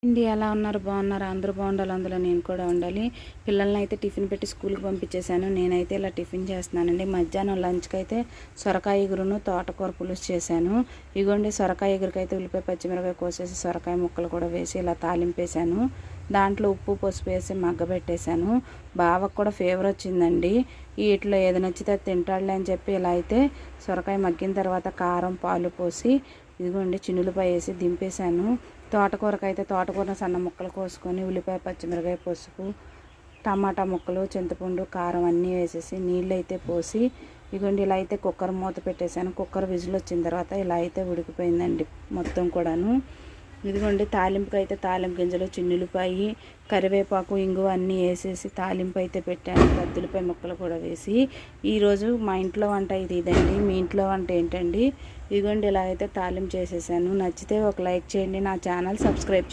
అండి ఎలా ఉన్నారు? బాగున్నారా? అందరూ బాగుండాలి, అందులో నేను కూడా ఉండాలి. పిల్లల్ని అయితే టిఫిన్ పెట్టి స్కూల్కి పంపించేశాను. నేనైతే ఇలా టిఫిన్ చేస్తున్నానండి. మధ్యాహ్నం లంచ్కి అయితే సొరకాయ ఎగురును తోటకూర పులుసు చేశాను. ఇగోండి సొరకాయ ఎగురుకైతే ఉల్లిపాయ పచ్చిమిరపకాయ కోసేసి సొరకాయ ముక్కలు కూడా వేసి ఇలా తాలింపేశాను. దాంట్లో ఉప్పు పసుపు వేసి మగ్గబెట్టేశాను. బావకు కూడా ఫీవర్ వచ్చిందండి. వీటిలో ఏది నచ్చితే అది తింటాడులే అని చెప్పి ఇలా అయితే సొరకాయ మగ్గిన తర్వాత కారం పాలు పోసి ఇదిగోండి చిన్నులపాయ వేసి దింపేశాను. తోటకూరకైతే తోటకూర సన్న ముక్కలు కోసుకొని ఉల్లిపాయ పచ్చిమిరకాయ పసుపు టమాటా ముక్కలు చింతపండు కారం అన్నీ వేసేసి నీళ్ళు అయితే పోసి ఇదిగోండి ఇలా అయితే కుక్కర్ మూత పెట్టేశాను. కుక్కర్ విజిల్ వచ్చిన తర్వాత ఇలా అయితే ఉడికిపోయిందండి మొత్తం కూడాను. ఇదిగోండి తాలింపుకి అయితే తాలింపు గింజలు చిన్నులపాయి కరివేపాకు ఇంగువ అన్నీ వేసేసి తాలింపు అయితే పెట్టాను. ఉల్లిపాయ ముక్కలు కూడా వేసి ఈరోజు మా ఇంట్లో వంట ఇదండి. మీ ఇంట్లో వంట ఏంటండి? ఇదిగోండి ఇలా అయితే తాలింపు చేసేసాను. నచ్చితే ఒక లైక్ చేయండి, నా ఛానల్ సబ్స్క్రైబ్ చేయండి.